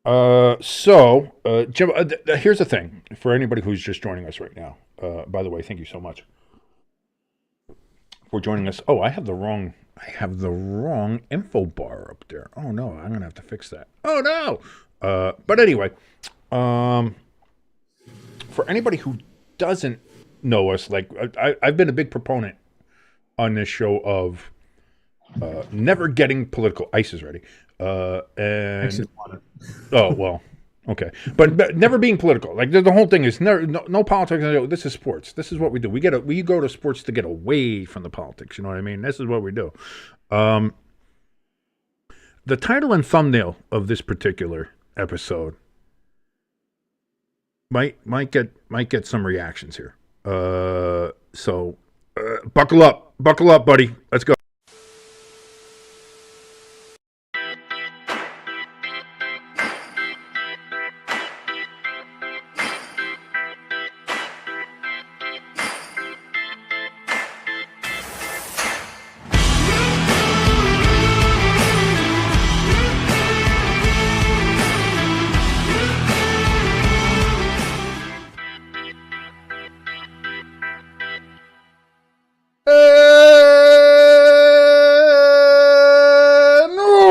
Jim, here's the thing for anybody who's just joining us right now. By the way, thank you so much for joining us. Oh, I have the wrong info bar up there. Oh no, I'm gonna have to fix that. Oh no. But anyway, um, for anybody who doesn't know us, like I've been a big proponent on this show of never getting political. Ice is ready. And Exit water. Oh well, okay, but never being political. Like the whole thing is never, no politics. This is sports. This is what we do. We go to sports to get away from the politics. You know what I mean? This is what we do. Um, the title and thumbnail of this particular episode might get some reactions here. Buckle up, buddy. Let's go.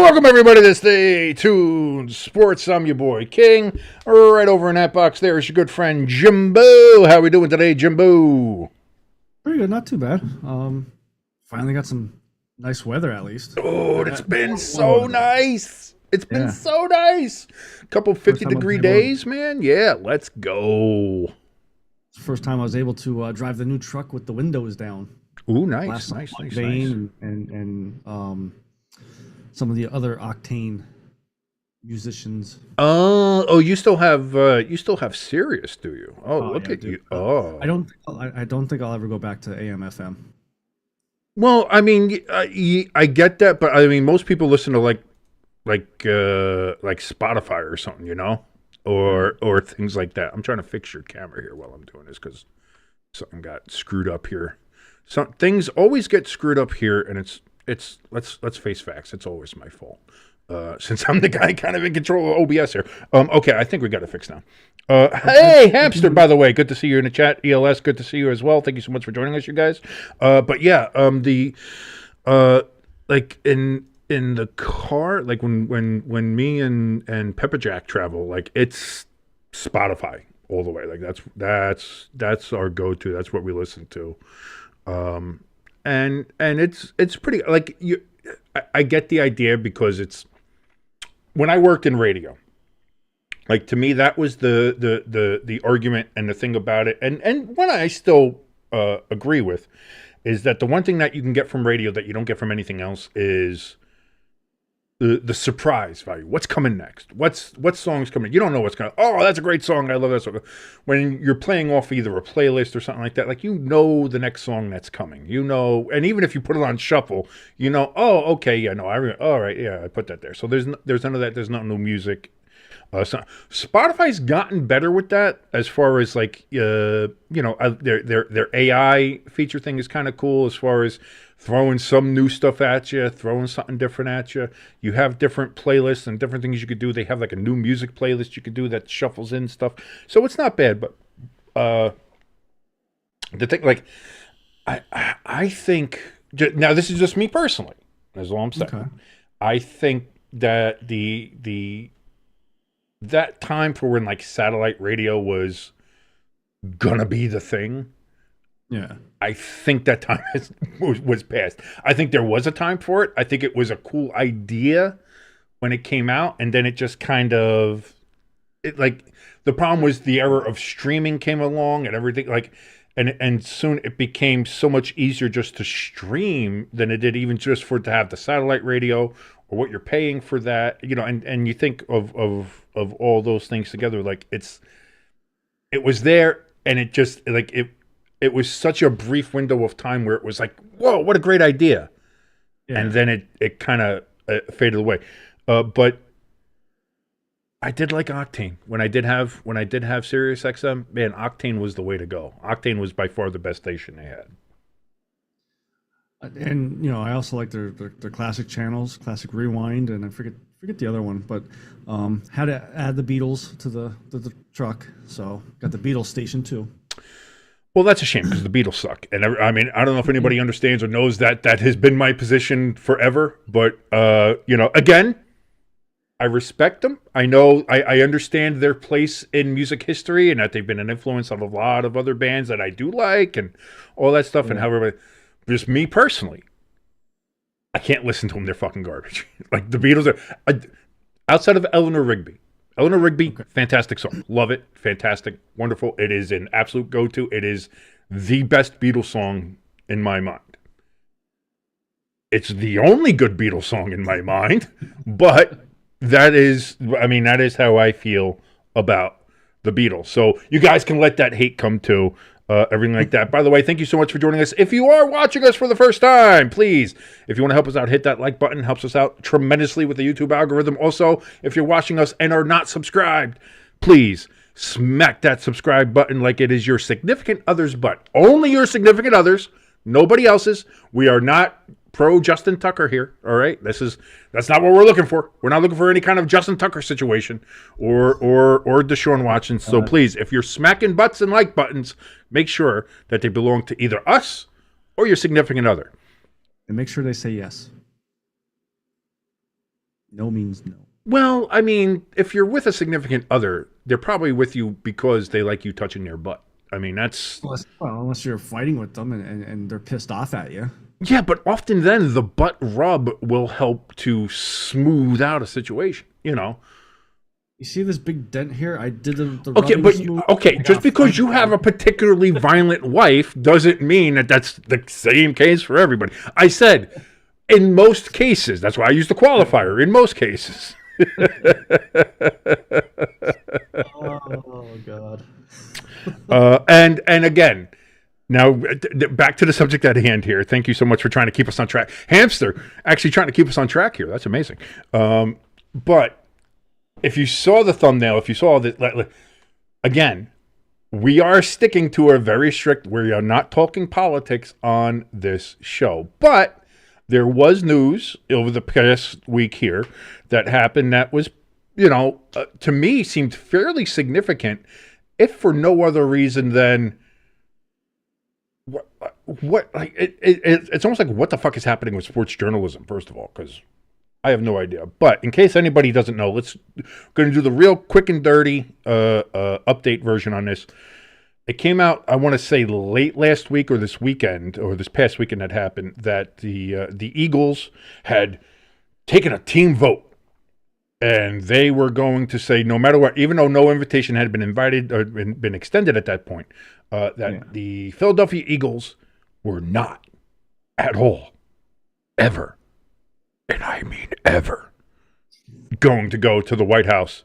Welcome everybody to this Stay Tuned Sports. I'm your boy King. Right over in that box there is your good friend Jimbo. How we doing today, Jimbo? Pretty good, not too bad. Finally got some nice weather at least. Oh, it's been so nice. It's been Yeah. so nice. Couple First 50 time I was degree able, days, man. Yeah, let's go. first time I was able to drive the new truck with the windows down. Ooh, nice, Last nice, nice, nice. Vane and some of the other Octane musicians. Oh, you still have Sirius, do you? Oh, look Yeah, at dude. you. Oh, I don't think I'll ever go back to AM/FM. well, I mean, I get that, but I mean, most people listen to like Spotify or something, you know, or things like that. I'm trying to fix your camera here while I'm doing this because something got screwed up here. Some things always get screwed up here, and it's let's face facts. It's always my fault. Since I'm the guy kind of in control of OBS here. Okay, I think we got it fixed now. Hey, Hamster, by the way, good to see you in the chat. ELS, good to see you as well. Thank you so much for joining us, you guys. But yeah, like in the car, like when me and Pepper Jack travel, like it's Spotify all the way. Like that's our go-to. That's what we listen to. And it's pretty like you. I get the idea because it's when I worked in radio. Like to me, that was the argument and the thing about it, and what I still agree with is that the one thing that you can get from radio that you don't get from anything else is the surprise value. What's coming next? What song's coming? You don't know what's coming. Oh, that's a great song. I love that song. When you're playing off either a playlist or something like that, like you know the next song that's coming. You know, and even if you put it on shuffle, you know, oh, okay, yeah, no, all right, yeah, I put that there. So there's none of that. There's not no music. So Spotify's gotten better with that as far as like their AI feature thing is kind of cool as far as throwing some new stuff at you, throwing something different at you. You have different playlists and different things you could do. They have like a new music playlist you could do that shuffles in stuff. So it's not bad, but uh the thing like I think now this is just me personally. That's all I'm saying. Okay. I think that the that time for when like satellite radio was gonna be the thing, Yeah. I think that time was past. I think there was a time for it. I think it was a cool idea when it came out, and then it just kind of it like the problem was the era of streaming came along and everything like and soon it became so much easier just to stream than it did even just for it to have the satellite radio or what you're paying for that, you know, and you think of all those things together, like it was there and it just like it was such a brief window of time where it was like, whoa, what a great idea. And Yeah. then it kind of faded away. But I did like Octane when I did have Sirius XM. Man, Octane was the way to go. Octane was by far the best station they had. And I also like their classic channels, classic rewind, and I forget the other one, but had to add the Beatles to the truck, so got the Beatles station too. Well, that's a shame because the Beatles suck, and I mean, I don't know if anybody understands or knows that has been my position forever. But again, I respect them. I know I understand their place in music history and that they've been an influence on a lot of other bands that I do like and all that stuff. Yeah. And however, just me personally, I can't listen to them. They're fucking garbage. Like the Beatles are outside of Eleanor Rigby. Eleanor Rigby, okay. Fantastic song. Love it. Fantastic. Wonderful. It is an absolute go-to. It is the best Beatles song in my mind. It's the only good Beatles song in my mind, but that is how I feel about the Beatles. So you guys can let that hate come to everything like that. By the way, thank you so much for joining us. If you are watching us for the first time, please, if you want to help us out, hit that like button. Helps us out tremendously with the YouTube algorithm. Also, if you're watching us and are not subscribed, please smack that subscribe button like it is your significant other's butt. Only your significant others, nobody else's. We are not pro Justin Tucker here, all right? That's not what we're looking for. We're not looking for any kind of Justin Tucker situation or Deshaun Watson. So please, if you're smacking butts and like buttons, make sure that they belong to either us or your significant other. And make sure they say yes. No means no. Well, I mean, if you're with a significant other, they're probably with you because they like you touching their butt. I mean, that's... Well, unless you're fighting with them and they're pissed off at you. Yeah, but often then the butt rub will help to smooth out a situation, you know. You see this big dent here? I did the okay, but just because you have a particularly violent wife doesn't mean that that's the same case for everybody. I said, in most cases. That's why I used the qualifier, in most cases. Oh, God. And again, now, back to the subject at hand here. Thank you so much for trying to keep us on track. Hamster, actually trying to keep us on track here. That's amazing. But if you saw the thumbnail, if you saw that, again, we are sticking to a very strict, we are not talking politics on this show. But there was news over the past week here that happened that was, to me seemed fairly significant, if for no other reason than... it's almost like what the fuck is happening with sports journalism, first of all, because I have no idea. But in case anybody doesn't know, going to do the real quick and dirty update version on this. It came out, I want to say late last week or this weekend, or this past weekend had happened, that the Eagles had taken a team vote. And they were going to say, no matter what, even though no invitation had been invited or been extended at that point, the Philadelphia Eagles were not at all, ever, and I mean ever, going to go to the White House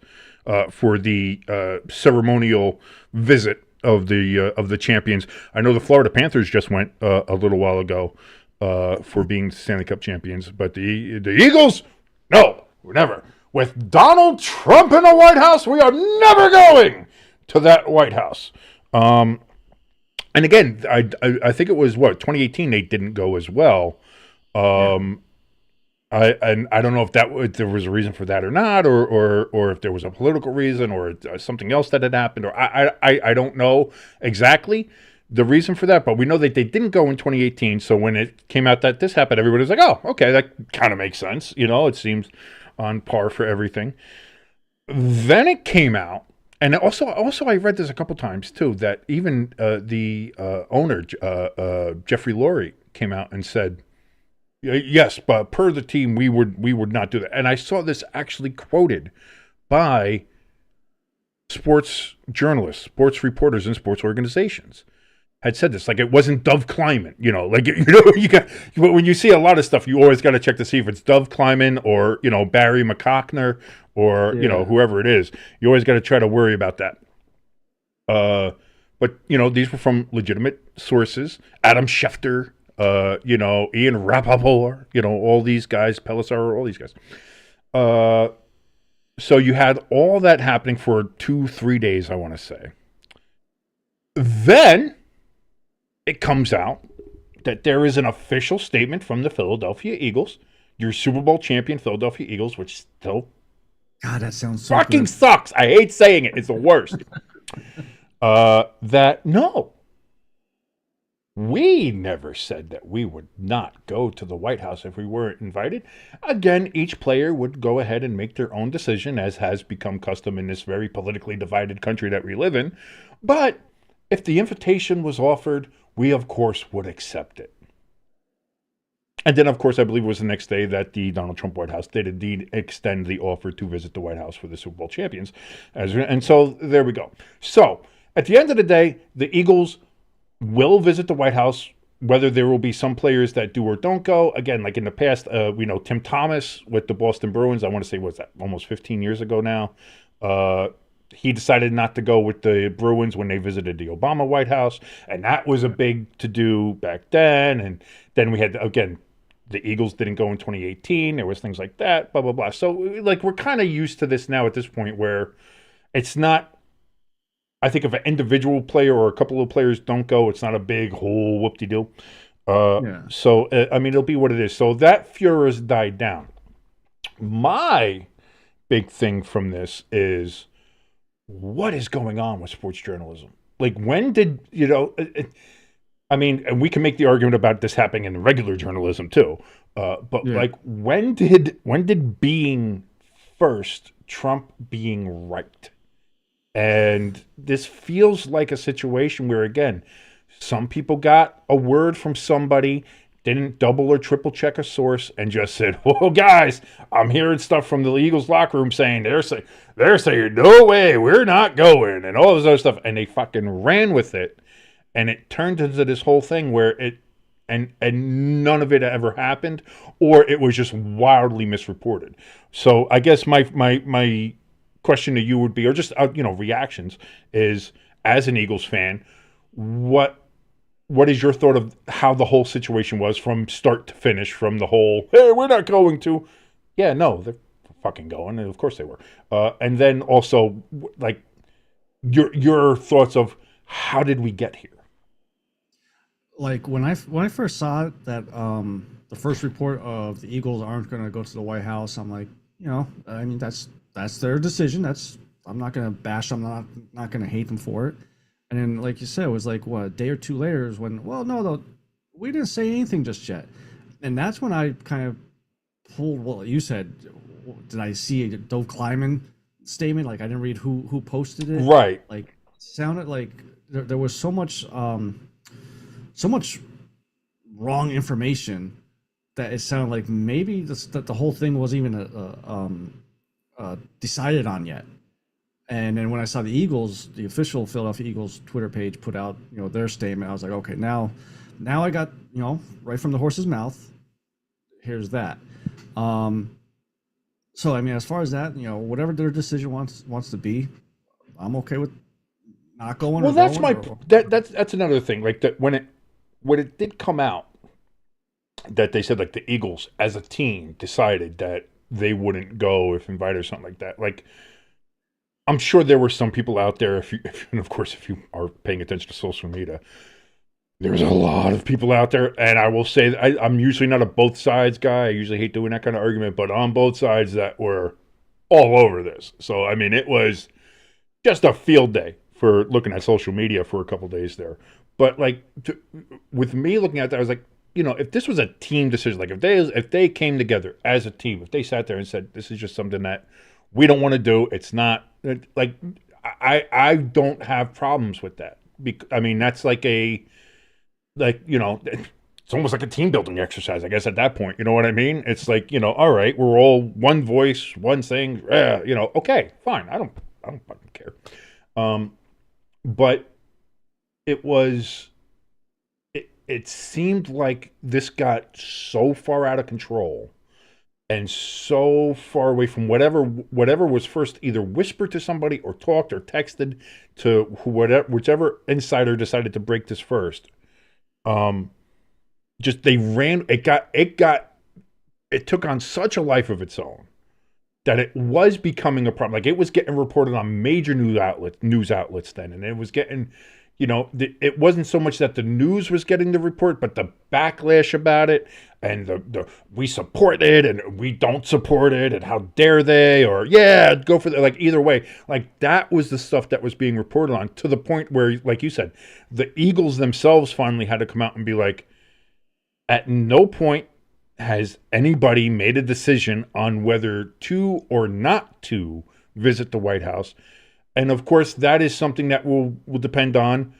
for the ceremonial visit of the champions. I know the Florida Panthers just went a little while ago for being Stanley Cup champions, but the Eagles, no, never. With Donald Trump in the White House, we are never going to that White House. And again, I think it was 2018 they didn't go as well. I don't know if there was a reason for that or not, or if there was a political reason or something else that had happened, or I don't know exactly the reason for that, but we know that they didn't go in 2018. So when it came out that this happened, everybody was like, oh, okay, that kind of makes sense. It seems on par for everything. Then it came out, and also I read this a couple times too, that even the owner, Jeffrey Lurie, came out and said, yes, but per the team, we would not do that. And I saw this actually quoted by sports journalists, sports reporters, and sports organizations. Had said this, like it wasn't Dove Kleiman, you got, when you see a lot of stuff, you always got to check to see if it's Dove Kleiman or, Barry McCockner or, whoever it is. You always got to try to worry about that. But, these were from legitimate sources. Adam Schefter, Ian Rappaport, all these guys, Pelissar, all these guys. So you had all that happening for 2-3 days, I want to say. Then it comes out that there is an official statement from the Philadelphia Eagles your Super Bowl champion Philadelphia Eagles, which still God, that sounds so fucking good. sucks. I hate saying it. It's the worst. That no, we never said that we would not go to the White House if we weren't invited. Again, each player would go ahead and make their own decision, as has become custom in this very politically divided country that we live in. But if the invitation was offered, we of course would accept it. And then, of course, I believe it was the next day that the Donald Trump White House did indeed extend the offer to visit the White House for the Super Bowl champions. And so there we go. So at the end of the day, the Eagles will visit the White House, whether there will be some players that do or don't go. Again, like in the past, we know Tim Thomas with the Boston Bruins, I want to say, what's that, almost 15 years ago now? He decided not to go with the Bruins when they visited the Obama White House, and that was a big to-do back then. And then we had, again, the Eagles didn't go in 2018. There was things like that, blah, blah, blah. So, like, we're kind of used to this now at this point where it's not, I think if an individual player or a couple of players don't go, it's not a big whole whoop-de-doo. So, I mean, it'll be what it is. So that furor has died down. My big thing from this is, what is going on with sports journalism? Like, when did, I mean, and we can make the argument about this happening in regular journalism too. Like, when did being first trump being right? And this feels like a situation where, again, some people got a word from somebody, didn't double or triple check a source, and just said, "Well, guys, I'm hearing stuff from the Eagles locker room saying they're saying no way, we're not going," and all this other stuff, and they fucking ran with it, and it turned into this whole thing where it and none of it ever happened, or it was just wildly misreported. So I guess my question to you would be, or just reactions, is, as an Eagles fan, what is your thought of how the whole situation was from start to finish, from the whole, hey, we're not going to, yeah, no, they're fucking going, and of course they were. And then also, like, your thoughts of how did we get here? Like when I first saw it, that the first report of the Eagles aren't going to go to the White House, I'm like, I mean, that's their decision. I'm not going to bash them. I'm not going to hate them for it. And then, like you said, it was like, what, a day or two later is when, well, no, we didn't say anything just yet. And that's when I kind of pulled what you said. Did I see a Dove Kleiman statement? Like, I didn't read who posted it. Right. Like, it sounded like there was so much wrong information that it sounded like maybe that the whole thing wasn't even decided on yet. And then when I saw the Eagles, the official Philadelphia Eagles Twitter page put out, their statement, I was like, okay, now I got, right from the horse's mouth. Here's that. So I mean, as far as that, whatever their decision wants to be, I'm okay with not going. Well, that's that's another thing. Like, that when it did come out that they said, like, the Eagles as a team decided that they wouldn't go if invited or something like that. Like, I'm sure there were some people out there, and of course, if you are paying attention to social media, there's a lot of people out there, and I will say I'm usually not a both sides guy. I usually hate doing that kind of argument, but on both sides that were all over this. So, I mean, it was just a field day for looking at social media for a couple days there. But, like, with me looking at that, I was like, if this was a team decision, like if they came together as a team, if they sat there and said, this is just something that we don't want to do, it's not, like, I don't have problems with that. I mean, that's like it's almost like a team building exercise, I guess, at that point. You know what I mean? It's like, all right, we're all one voice, one thing. Okay, fine. I don't fucking care. But it seemed like this got so far out of control and so far away from whatever was first either whispered to somebody or talked or texted to whichever insider decided to break this first. Just they ran. It took on such a life of its own that it was becoming a problem. Like, it was getting reported on major news outlets then, and it was getting, You know, it wasn't so much that the news was getting the report, but the backlash about it, and the we support it and we don't support it, and how dare they, or yeah, go for the, like either way, like that was the stuff that was being reported on, to the point where, like you said, the Eagles themselves finally had to come out and be like, at no point has anybody made a decision on whether to or not to visit the White House. And of course, that is something that will depend on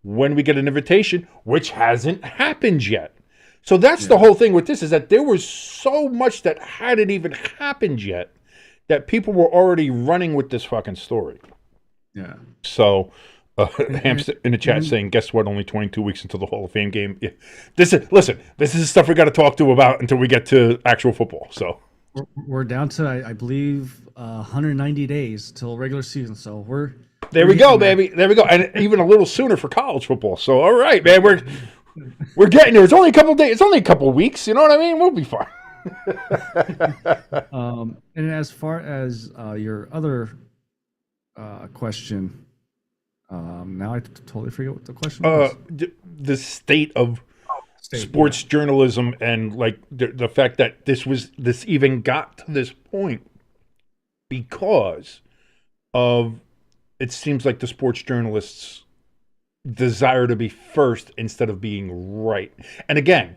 when we get an invitation, which hasn't happened yet. So that's the whole thing with this, is that there was so much that hadn't even happened yet that people were already running with this fucking story. Yeah. So Hamster in the chat saying, guess what? Only 22 weeks until the Hall of Fame game. Yeah. This is the stuff we got to talk to about until we get to actual football. So we're down to, I believe, 190 days till regular season. So there we go, baby. There we go. And even a little sooner for college football. So all right, man, we're getting there. It's only a couple days. It's only a couple weeks. You know what I mean? We'll be fine. And as far as your other question, now I totally forget what the question was. The state of sports journalism, and like the fact that this even got to this point because of, it seems like the sports journalists desire to be first instead of being right. And again,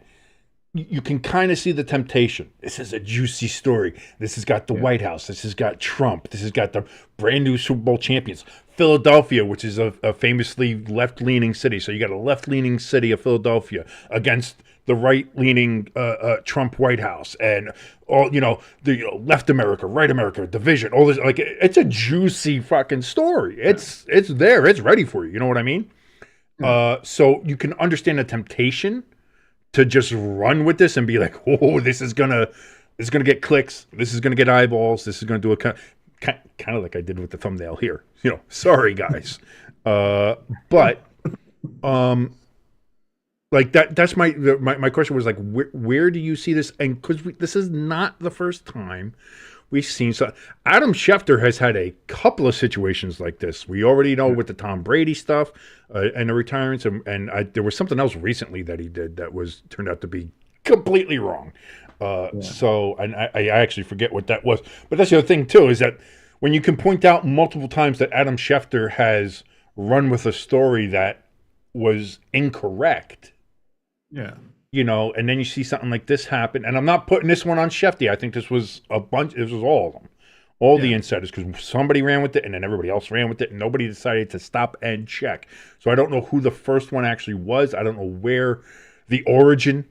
you can kind of see the temptation. This is a juicy story. This has got the White House. This has got Trump. This has got the brand new Super Bowl champions. Philadelphia, which is a famously left-leaning city. So you got a left-leaning city of Philadelphia against the right-leaning Trump White House, and all the left America, right America, division. All this, like, it's a juicy fucking story. It's there. It's ready for you. You know what I mean? So you can understand the temptation to just run with this and be like, oh, this is gonna get clicks. This is gonna get eyeballs. This is gonna do a kind of like I did with the thumbnail here. Sorry guys, but like that's my question was like, where do you see this? And because this is not the first time we've seen. So Adam Schefter has had a couple of situations like this. We already know with the Tom Brady stuff and the retirements, and there was something else recently that he did that turned out to be completely wrong. So, and I actually forget what that was. But that's the other thing too, is that when you can point out multiple times that Adam Schefter has run with a story that was incorrect. Yeah. And then you see something like this happen, and I'm not putting this one on Shefty. I think this was a bunch. This was all of them, all the insiders, because somebody ran with it, and then everybody else ran with it, and nobody decided to stop and check. So I don't know who the first one actually was. I don't know where the origin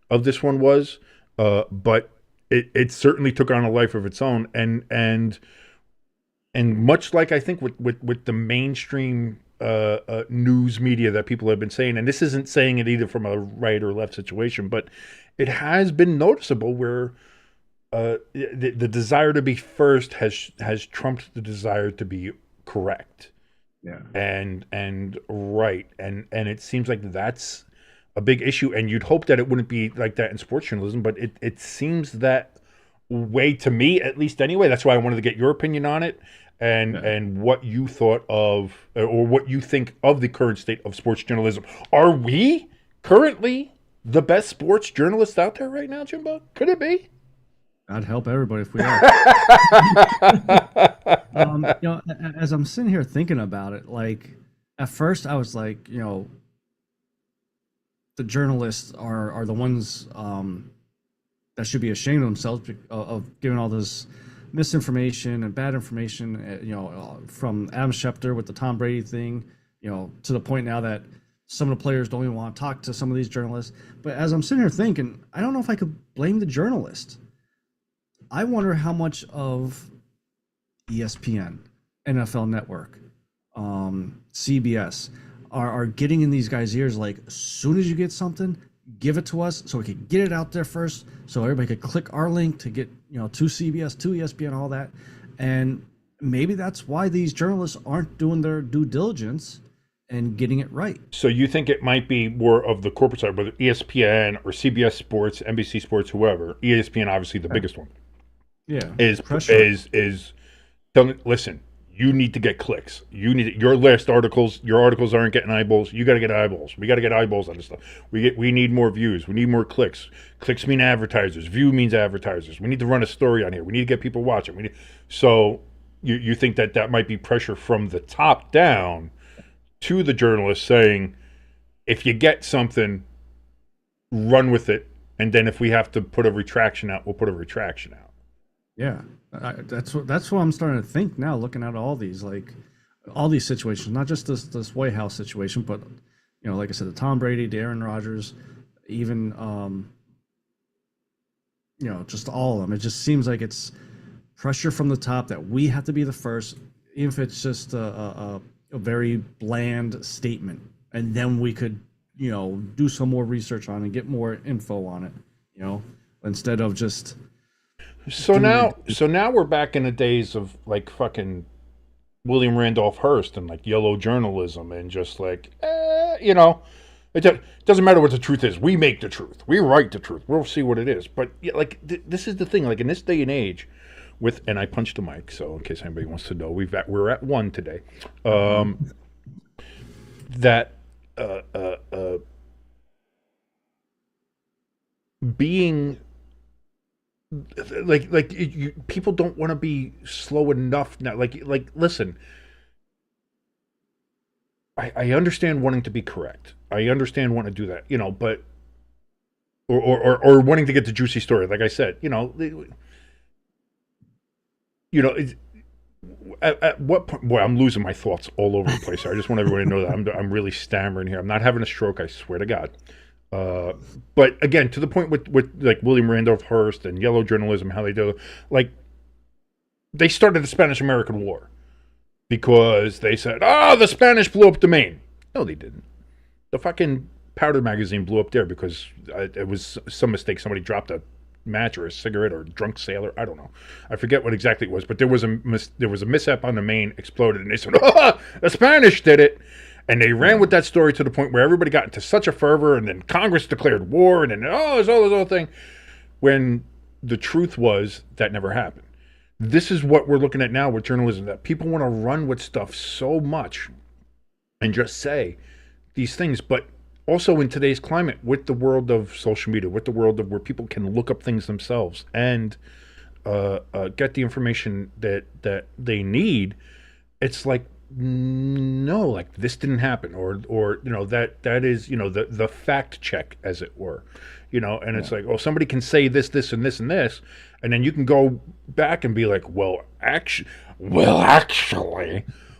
of this one was, but it certainly took on a life of its own, and much like I think with the mainstream news media that people have been saying, and this isn't saying it either from a right or left situation, but it has been noticeable where the desire to be first has trumped the desire to be correct, and right, and it seems like that's a big issue. And you'd hope that it wouldn't be like that in sports journalism, but it seems that way to me, at least anyway. That's why I wanted to get your opinion on it. And what you thought of, or what you think of the current state of sports journalism. Are we currently the best sports journalists out there right now, Jimbo? Could it be? I'd help everybody if we are. As I'm sitting here thinking about it, like at first I was like, the journalists are the ones that should be ashamed of themselves of giving all this misinformation and bad information, from Adam Schefter with the Tom Brady thing, to the point now that some of the players don't even want to talk to some of these journalists. But as I'm sitting here thinking, I don't know if I could blame the journalist. I wonder how much of ESPN, NFL Network, CBS are getting in these guys' ears, like, as soon as you get something, give it to us so we could get it out there first, so everybody could click our link to get to CBS, to ESPN, all that. And maybe that's why these journalists aren't doing their due diligence and getting it right. So you think it might be more of the corporate side, whether ESPN or CBS Sports, NBC Sports, whoever. ESPN, obviously the biggest one. Yeah, is telling, listen, you need to get clicks. You need your last articles. Your articles aren't getting eyeballs. You got to get eyeballs. We got to get eyeballs on this stuff. We need more views. We need more clicks. Clicks mean advertisers. View means advertisers. We need to run a story on here. We need to get people watching. So you think that might be pressure from the top down to the journalist saying, if you get something, run with it, and then if we have to put a retraction out, we'll put a retraction out. Yeah, that's what I'm starting to think now, looking at all these situations, not just this White House situation, but like I said, the Tom Brady, the Aaron Rodgers, even just all of them. It just seems like it's pressure from the top that we have to be the first, even if it's just a very bland statement, and then we could do some more research on it and get more info on it, instead of just. So now we're back in the days of like fucking William Randolph Hearst and like yellow journalism and just like, it doesn't matter what the truth is. We make the truth. We write the truth. We'll see what it is. But yeah, like this is the thing. Like in this day and age, and I punched the mic, so in case anybody wants to know, we're at 1 today. That being. People don't want to be slow enough now. Like listen, I understand wanting to be correct. I understand wanting to do that, but or wanting to get the juicy story. Like I said, at what point? Boy, I'm losing my thoughts all over the place. I just want everybody to know that I'm really stammering here. I'm not having a stroke. I swear to God. But again, to the point with like William Randolph Hearst and yellow journalism, how they do, like, they started the Spanish-American War because they said, the Spanish blew up the Maine. No, they didn't. The fucking Powder magazine blew up there because it was some mistake. Somebody dropped a match or a cigarette or a drunk sailor. I don't know. I forget what exactly it was, but there was a mishap on the Maine, exploded, and they said, the Spanish did it. And they ran with that story to the point where everybody got into such a fervor, and then Congress declared war, and then, there's all this other thing. When the truth was, that never happened. This is what we're looking at now with journalism, that people want to run with stuff so much and just say these things. But also in today's climate, with the world of social media, with the world of where people can look up things themselves and get the information that they need, it's like, no, like this didn't happen, or that is the fact check, as it were, and it's like, somebody can say this and this and this, and then you can go back and be like, actually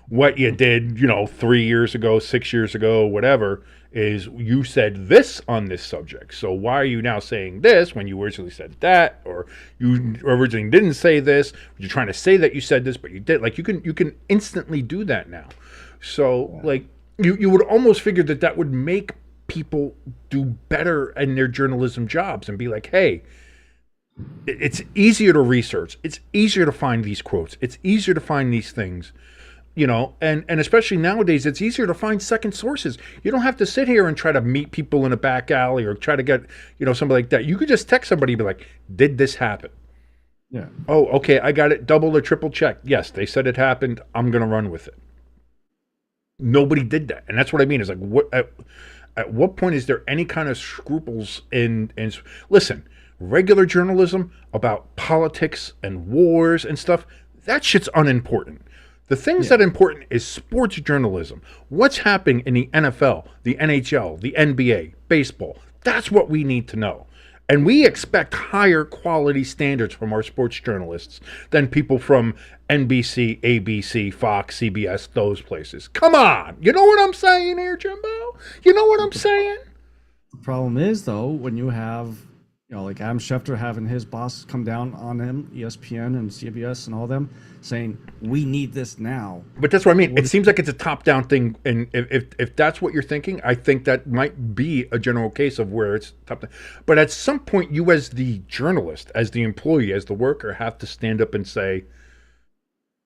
what you did 3 years ago, 6 years ago, whatever, is you said this on this subject, so why are you now saying this when you originally said that, or you originally didn't say this, you're trying to say that you said this but you did. Like you can instantly do that now. So like you would almost figure that would make people do better in their journalism jobs and be like, hey, it's easier to research, it's easier to find these quotes, it's easier to find these things, and especially nowadays, it's easier to find second sources. You don't have to sit here and try to meet people in a back alley or try to get, somebody like that. You could just text somebody and be like, did this happen? Yeah. Oh, okay, I got it double or triple checked. Yes, they said it happened. I'm going to run with it. Nobody did that. And that's what I mean. Is like, at what point is there any kind of scruples in listen, regular journalism about politics and wars and stuff, that shit's unimportant. The things that are important is sports journalism. What's happening in the NFL, the NHL, the NBA, baseball. That's what we need to know. And we expect higher quality standards from our sports journalists than people from NBC, ABC, Fox, CBS, those places. Come on. You know what I'm saying here, Jimbo? You know what I'm saying? The problem is, though, when you have, like Adam Schefter having his boss come down on him, ESPN and CBS and all them, saying, we need this now. But that's what I mean. It seems like it's a top-down thing, and if that's what you're thinking, I think that might be a general case of where it's top-down. But at some point, you as the journalist, as the employee, as the worker, have to stand up and say,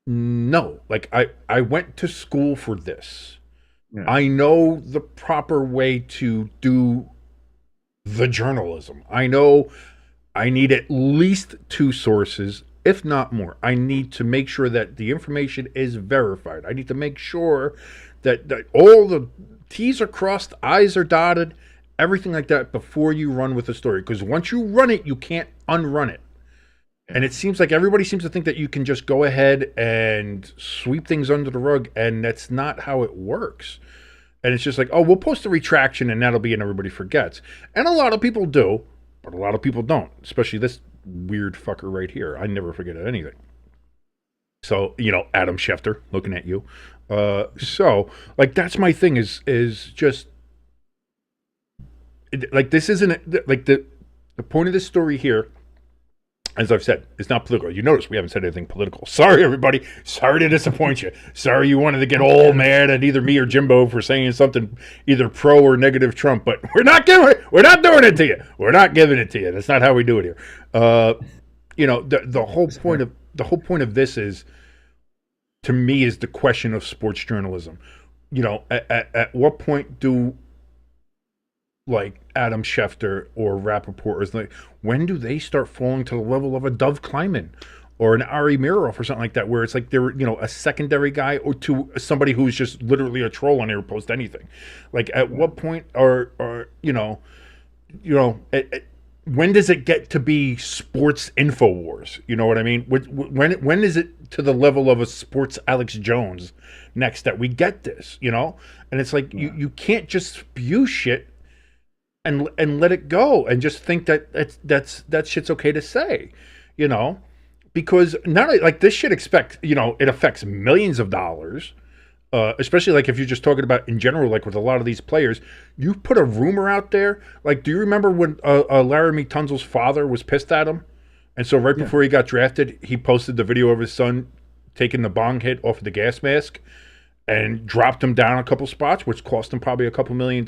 no, like I went to school for this. Yeah. I know the proper way to do the journalism. I know I need at least two sources. if not more. I need to make sure that the information is verified. I need to make sure that all the T's are crossed, I's are dotted, everything like that before you run with a story. Because once you run it, you can't unrun it. And it seems like everybody seems to think that you can just go ahead and sweep things under the rug, and that's not how it works. And it's just like, oh, we'll post a retraction and that'll be, and everybody forgets. And a lot of people do, but a lot of people don't, especially this weird fucker right here. I never forget anything. So, Adam Schefter, looking at you. So, like, that's my thing is just, like, this isn't, like, the point of this story here, as I've said, it's not political. You notice we haven't said anything political. Sorry, everybody. Sorry to disappoint you. Sorry you wanted to get all mad at either me or Jimbo for saying something either pro or negative Trump, but we're not doing it to you. We're not giving it to you. That's not how we do it here. The whole point of this is, to me, is the question of sports journalism. At what point do, like, Adam Schefter or Rappaport, is like, when do they start falling to the level of a Dov Kleiman or an Ari Miroff or something like that, where it's like they're, a secondary guy, or to somebody who's just literally a troll and never post anything? Like, at what point when does it get to be sports InfoWars? You know what I mean? When is it to the level of a sports Alex Jones next that we get this, And it's like, you can't just spew shit and let it go and just think that shit's okay to say, because not only, like, this shit it affects millions of dollars, especially, like, if you're just talking about in general, like with a lot of these players. You put a rumor out there, like, do you remember when Laramie Tunsil's father was pissed at him, and so before he got drafted, he posted the video of his son taking the bong hit off of the gas mask and dropped him down a couple spots, which cost him probably a couple $1 million,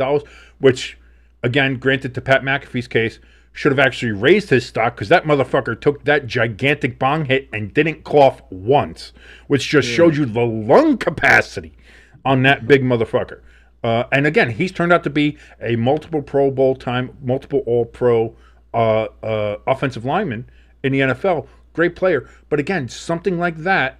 which, again, granted, to Pat McAfee's case, should have actually raised his stock, because that motherfucker took that gigantic bong hit and didn't cough once, which just showed you the lung capacity on that big motherfucker. And again, he's turned out to be a multiple Pro Bowl time, multiple All-Pro offensive lineman in the NFL. Great player. But again, something like that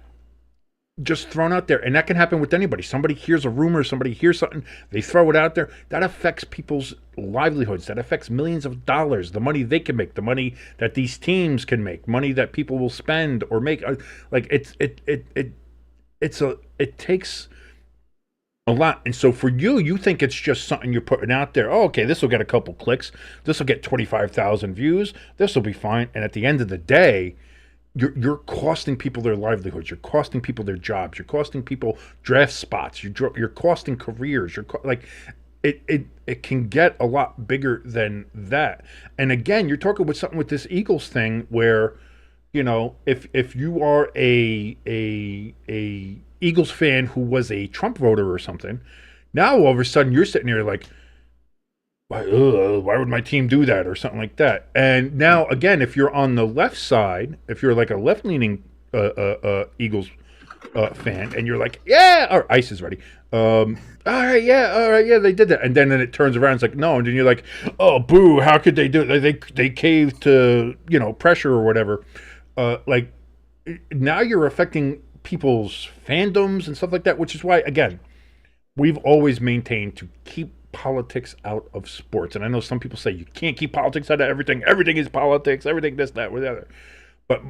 just thrown out there, and that can happen with anybody. Somebody hears a rumor, somebody hears something, they throw it out there. That affects people's livelihoods. That affects millions of dollars, the money they can make, the money that these teams can make, money that people will spend or make. Like, it takes a lot. And so for you think it's just something you're putting out there. Oh, okay, this will get a couple clicks, this will get 25,000 views, this will be fine. And at the end of the day, you're costing people their livelihoods. You're costing people their jobs. You're costing people draft spots. You're costing careers. It can get a lot bigger than that. And again, you're talking with something with this Eagles thing where, if you are a Eagles fan who was a Trump voter or something, now all of a sudden you're sitting there like, why would my team do that, or something like that? And now, again, if you're on the left side, if you're like a left-leaning Eagles fan, and you're like, yeah, or ICE is ready. All right, yeah, they did that. And then it turns around, it's like, no. And then you're like, oh, boo, how could they do it? They caved to, pressure or whatever. Like, now you're affecting people's fandoms and stuff like that, which is why, again, we've always maintained to keep politics out of sports. And I know some people say you can't keep politics out of everything. Everything is politics. Everything this, that, or the other. But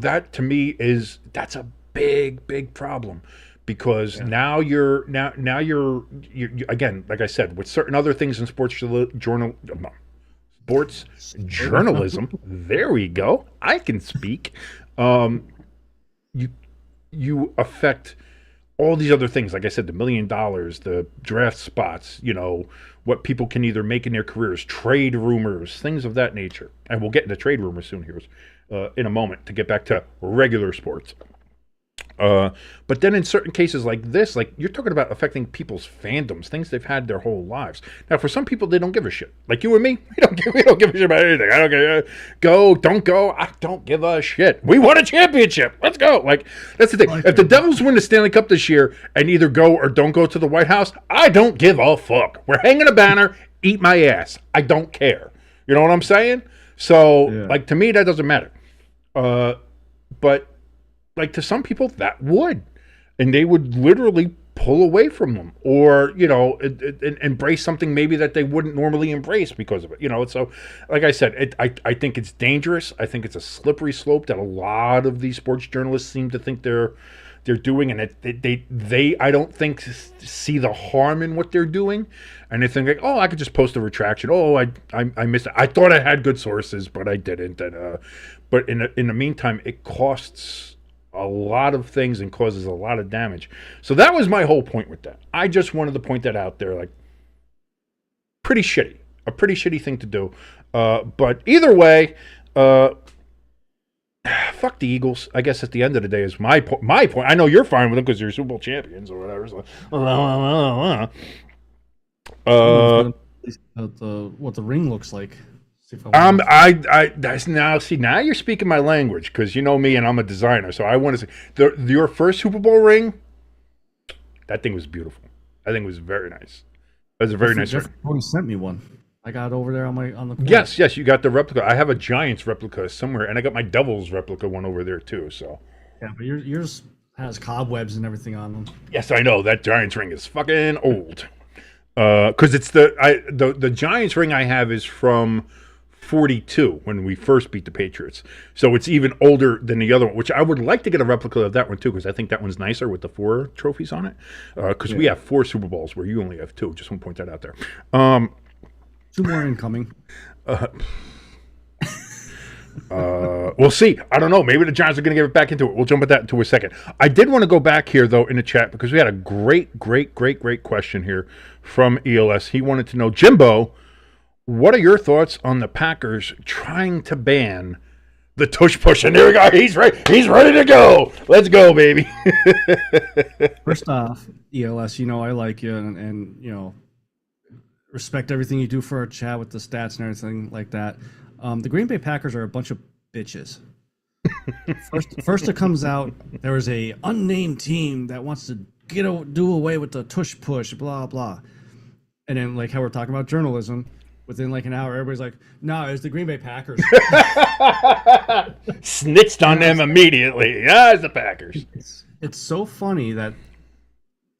that to me that's a big problem, because now you're again, like I said, with certain other things in sports journalism. There we go. I can speak. You affect all these other things, like I said, the $1 million, the draft spots, what people can either make in their careers, trade rumors, things of that nature. And we'll get into trade rumors soon here in a moment to get back to regular sports. But then in certain cases like this, like you're talking about affecting people's fandoms, things they've had their whole lives. Now, for some people, they don't give a shit. Like you and me, we don't give a shit about anything. I don't care. Go, don't go. I don't give a shit. We won a championship. Let's go. Like, that's the thing. If the Devils win the Stanley Cup this year and either go or don't go to the White House, I don't give a fuck. We're hanging a banner. Eat my ass. I don't care. You know what I'm saying? So, like, to me, that doesn't matter. but like to some people that would, and they would literally pull away from them, or embrace something maybe that they wouldn't normally embrace because of it. So like I said, I think it's dangerous. I think it's a slippery slope that a lot of these sports journalists seem to think they're doing, and they I don't think see the harm in what they're doing, and they think like, oh, I could just post a retraction. Oh, I missed it. I thought I had good sources, but I didn't. And but in the meantime, it costs a lot of things and causes a lot of damage. So that was my whole point with that. I just wanted to point that out there, like a pretty shitty thing to do. But either way, fuck the Eagles. I guess at the end of the day is my point. I know you're fine with them because you're Super Bowl champions or whatever. So, what the ring looks like. Now you're speaking my language, because you know me and I'm a designer, so I want to say your first Super Bowl ring. That thing was beautiful. I think it was very nice. It was a very nice ring. Jeff sent me one. I got it over there on the corner. Yes, you got the replica. I have a Giants replica somewhere, and I got my Devils replica one over there too. So yeah, but yours has cobwebs and everything on them. Yes, I know that Giants ring is fucking old. Because it's the Giants ring I have is from 42 when we first beat the Patriots, so it's even older than the other one, which I would like to get a replica of that one too, because I think that one's nicer with the 4 trophies on it, because we have 4 Super Bowls where you only have 2. Just want to point that out there. 2 more incoming. We'll see. I don't know, maybe the Giants are going to get back into it. We'll jump at that into a second. I did want to go back here though in the chat, because we had a great question here from ELS. He wanted to know, Jimbo, what are your thoughts on the Packers trying to ban the tush push? And there we go. He's ready to go. Let's go, baby. First off, ELS, I like you and respect everything you do for our chat with the stats and everything like that. The Green Bay Packers are a bunch of bitches. First it comes out, there is a unnamed team that wants to do away with the tush push, blah, blah. And then like how we're talking about journalism, within like an hour, everybody's like, no, it's the Green Bay Packers. Snitched on them immediately. Yeah, it's the Packers. It's so funny that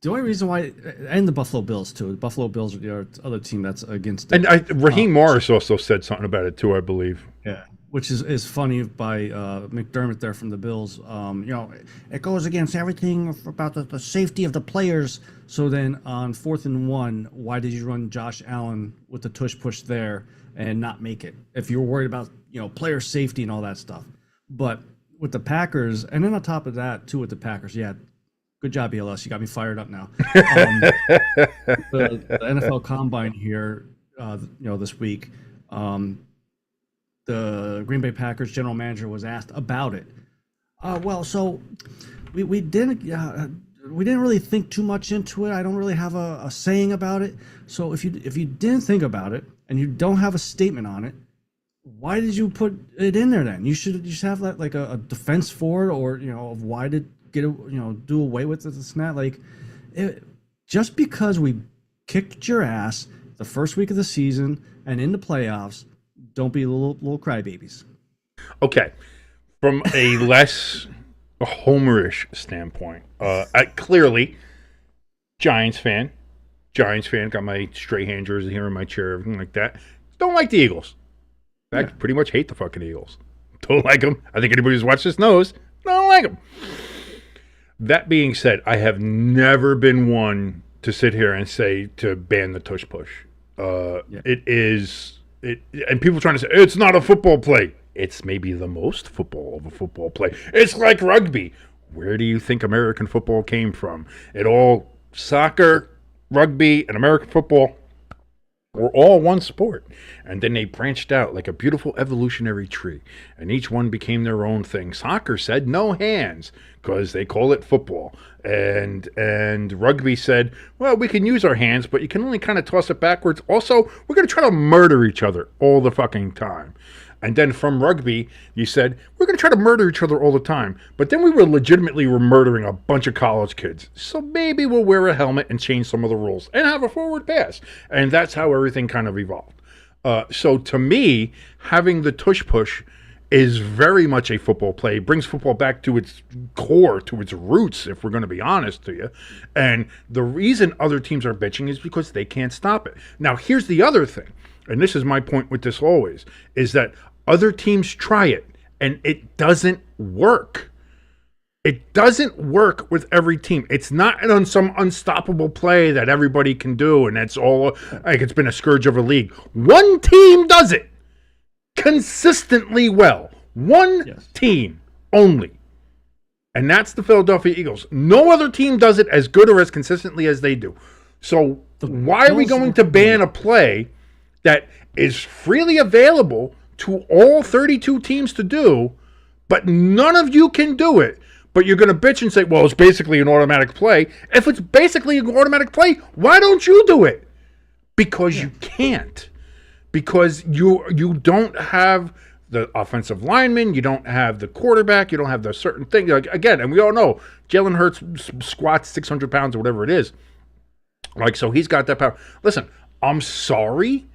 the only reason why, and the Buffalo Bills too. The Buffalo Bills are the other team that's against it. And Raheem Morris also said something about it too, I believe. Yeah, which is funny by McDermott there from the Bills. It goes against everything about the safety of the players. So then on 4th and 1, why did you run Josh Allen with the tush push there and not make it? If you're worried about player safety and all that stuff. But with the Packers, and then on top of that too with the Packers, yeah. Good job, ELS. You got me fired up now. The NFL Combine here, this week, the Green Bay Packers general manager was asked about it. So we didn't really think too much into it. I don't really have a saying about it. So if you didn't think about it and you don't have a statement on it, why did you put it in there then? You should just have like a defense for it, or of why did do away with it. It's not like just because we kicked your ass the first week of the season and in the playoffs, don't be little crybabies. Okay, from a less homerish standpoint, clearly Giants fan, got my straight hand jersey here in my chair, everything like that. Don't like the Eagles. In fact, pretty much hate the fucking Eagles. Don't like them. I think anybody who's watched this knows. Don't like them. That being said, I have never been one to sit here and say to ban the tush push. It is, and people trying to say it's not a football play. It's maybe the most football of a football play. It's like rugby. Where do you think American football came from? Soccer, rugby, and American football were all one sport, and then they branched out like a beautiful evolutionary tree, and each one became their own thing. Soccer said no hands because they call it football, and rugby said, well, we can use our hands, but you can only kind of toss it backwards. Also, we're going to try to murder each other all the fucking time. And then from rugby, you said, we're going to try to murder each other all the time. But then we were legitimately murdering a bunch of college kids. So maybe we'll wear a helmet and change some of the rules and have a forward pass. And that's how everything kind of evolved. So to me, having the tush push is very much a football play. It brings football back to its core, to its roots, if we're going to be honest to you. And the reason other teams are bitching is because they can't stop it. Now, here's the other thing, and this is my point with this always, is that other teams try it, and it doesn't work. It doesn't work with every team. It's not on some unstoppable play that everybody can do, and that's all, like it's been a scourge of a league. One team does it consistently well. One team only. And that's the Philadelphia Eagles. No other team does it as good or as consistently as they do. So why are we going to ban a play that is freely available to all 32 teams to do, but none of you can do it? But you're going to bitch and say, well, it's basically an automatic play. If it's basically an automatic play, why don't you do it? Because you can't. Because you don't have the offensive lineman, you don't have the quarterback, you don't have the certain thing. Like, again, and we all know Jalen Hurts squats 600 pounds or whatever it is. Like, so he's got that power. Listen, I'm sorry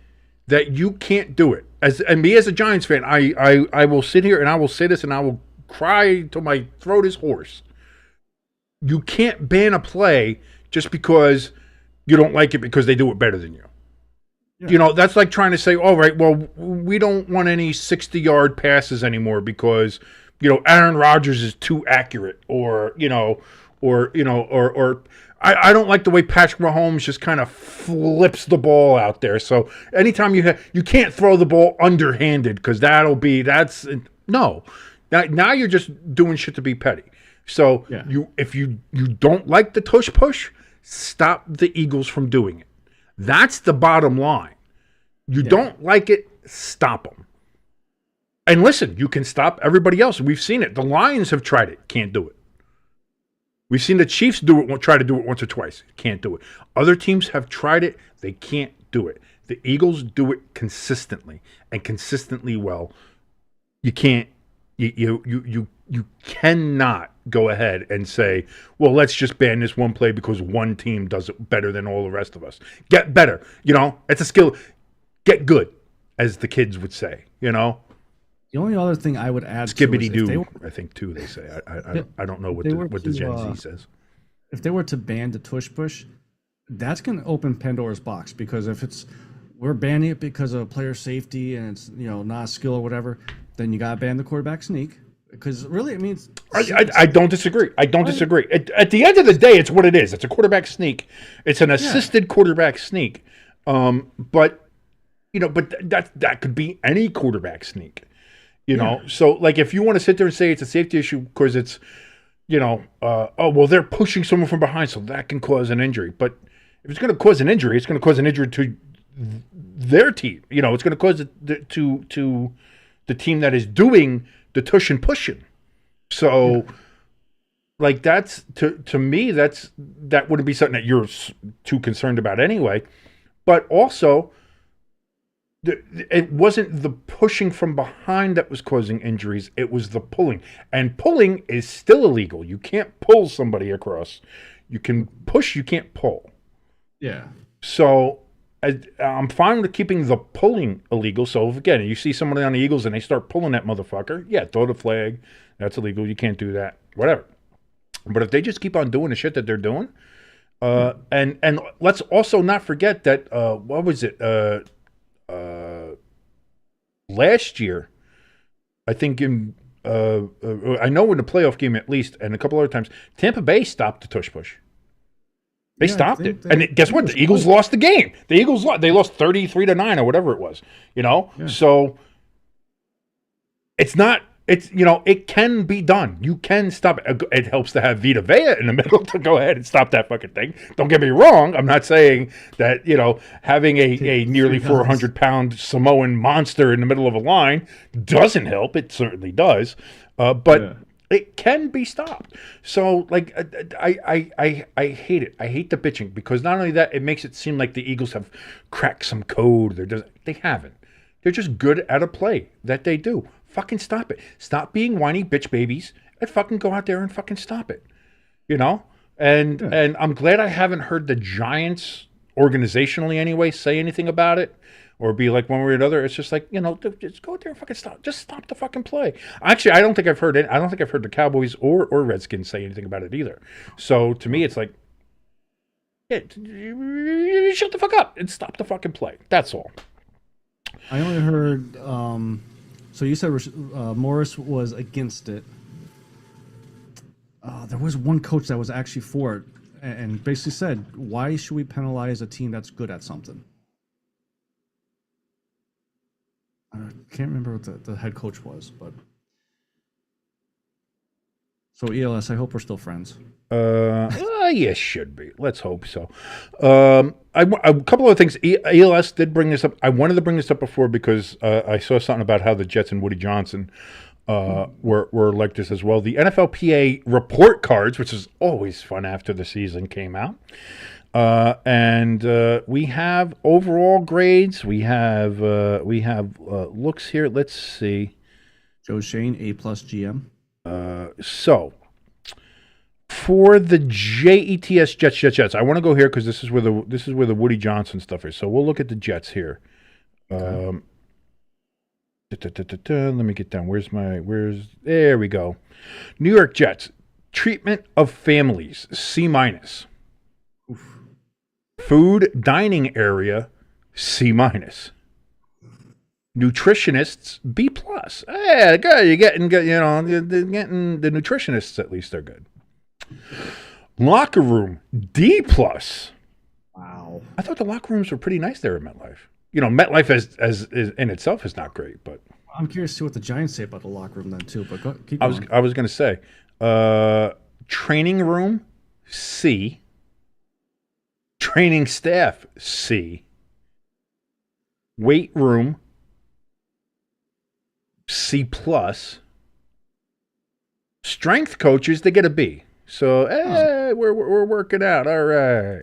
that you can't do it. And me as a Giants fan, I will sit here and I will say this and I will cry till my throat is hoarse. You can't ban a play just because you don't like it because they do it better than you. Yeah. You know, that's like trying to say, all right, well, we don't want any 60-yard passes anymore because, you know, Aaron Rodgers is too accurate, or I don't like the way Patrick Mahomes just kind of flips the ball out there. So anytime you can't throw the ball underhanded because no. Now you're just doing shit to be petty. So if you don't like the tush push, stop the Eagles from doing it. That's the bottom line. You don't like it, stop them. And listen, you can stop everybody else. We've seen it. The Lions have tried it, can't do it. We've seen the Chiefs try to do it once or twice, can't do it. Other teams have tried it, they can't do it. The Eagles do it consistently and consistently well. You can't. You cannot go ahead and say, well, let's just ban this one play because one team does it better than all the rest of us. Get better. You know, it's a skill. Get good, as the kids would say, you know. The only other thing I would add Skibbity-doo, I think, too, they say. I don't know what the Gen Z says. If they were to ban the tush push, that's going to open Pandora's box, because if we're banning it because of player safety and it's, you know, not a skill or whatever, then you got to ban the quarterback sneak. Because really, I mean, I don't disagree. I don't disagree. At the end of the day, it's what it is. It's a quarterback sneak. It's an assisted quarterback sneak. But you know, that could be any quarterback sneak. You know, so like if you want to sit there and say it's a safety issue because it's, you know, they're pushing someone from behind, so that can cause an injury. But if it's going to cause an injury, it's going to cause an injury to their team. You know, it's going to cause it to the team that is doing the tush and pushing. So, like, that's to me, that wouldn't be something that you're too concerned about anyway. But also, it wasn't the pushing from behind that was causing injuries. It was the pulling. And pulling is still illegal. You can't pull somebody across. You can push, you can't pull. Yeah. So I'm fine with keeping the pulling illegal. So if, again, you see somebody on the Eagles and they start pulling that motherfucker, throw the flag. That's illegal. You can't do that. Whatever. But if they just keep on doing the shit that they're doing, and let's also not forget that what was it? Last year, I think I know in the playoff game at least, and a couple other times, Tampa Bay stopped the tush push. They stopped it. And guess what? The Eagles lost the game. The Eagles lost. They lost 33-9 or whatever it was. You know? Yeah. So it can be done. You can stop it. It helps to have Vita Vea in the middle to go ahead and stop that fucking thing. Don't get me wrong. I'm not saying that, you know, having a nearly 400-pound Samoan monster in the middle of a line doesn't help. It certainly does. But it can be stopped. So, like, I hate it. I hate the bitching, because not only that, it makes it seem like the Eagles have cracked some code. They haven't. They're just good at a play that they do. Fucking stop it. Stop being whiny bitch babies and fucking go out there and fucking stop it. You know? And I'm glad I haven't heard the Giants, organizationally anyway, say anything about it. or be like one way or another. It's just like, just go out there and fucking stop. Just stop the fucking play. Actually, I don't think I've heard it. I don't think I've heard the Cowboys or Redskins say anything about it either. So to me, it's like, yeah, shut the fuck up and stop the fucking play. That's all. I only heard. So you said Morris was against it. There was one coach that was actually for it, and basically said, "Why should we penalize a team that's good at something?" I can't remember what the head coach was, but so ELS. I hope we're still friends. Yes, should be. Let's hope so. A couple of things. ELS did bring this up. I wanted to bring this up before because I saw something about how the Jets and Woody Johnson were like this as well. The NFLPA report cards, which is always fun after the season came out, and we have overall grades. We have looks here. Let's see. Joe Shane, A+ GM. So for the Jets, I want to go here because this is where the Woody Johnson stuff is. So we'll look at the Jets here. Okay. Let me get down. There we go. New York Jets, treatment of families, C-. Food dining area, C-. Nutritionists, B+. Yeah, good. You're getting good. Getting the nutritionists at least are good. Locker room, D+. Wow. I thought the locker rooms were pretty nice there at MetLife. MetLife as in itself is not great, but I'm curious to see what the Giants say about the locker room then too. But keep going. I was going to say, training room, C. Training staff, C. Weight room, C+. Strength coaches, they get a B. So, we're working out. All right.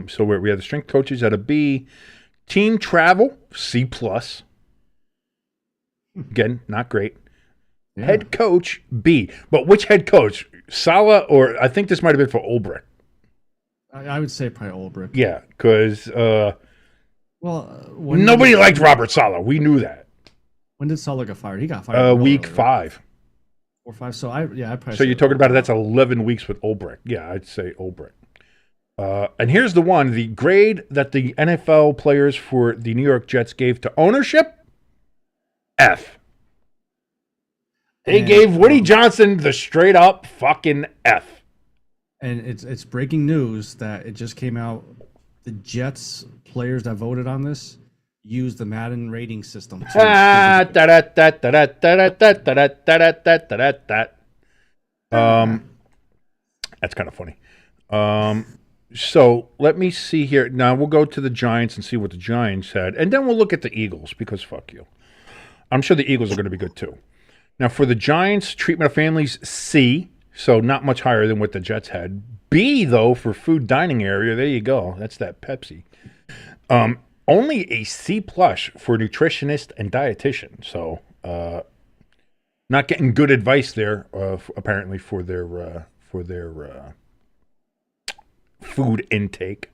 So we have the strength coaches at a B. Team travel, C+. Again, not great. Yeah. Head coach, B. But which head coach? Saleh, or I think this might have been for Ulbrich. I would say probably Ulbrich. Yeah, because well, nobody liked Robert Saleh. We knew that. When did Saleh get fired? He got fired week early, 5. Right? 4 or 5. So I probably. So you're talking about it? That's 11 weeks with Ulbrich. Yeah, I'd say Ulbrich. And here's the one: the grade that the NFL players for the New York Jets gave to ownership, F. They gave Woody Johnson the straight up fucking F. And it's breaking news that it just came out. The Jets players that voted on this used the Madden rating system. That's kind of funny. So let me see here. Now we'll go to the Giants and see what the Giants had, and then we'll look at the Eagles because fuck you. I'm sure the Eagles are going to be good too. Now, for the Giants, treatment of families, C, so not much higher than what the Jets had. B, though, for food dining area, there you go. That's that Pepsi. Only a C+ for nutritionist and dietitian. So, not getting good advice there, apparently, for their food intake.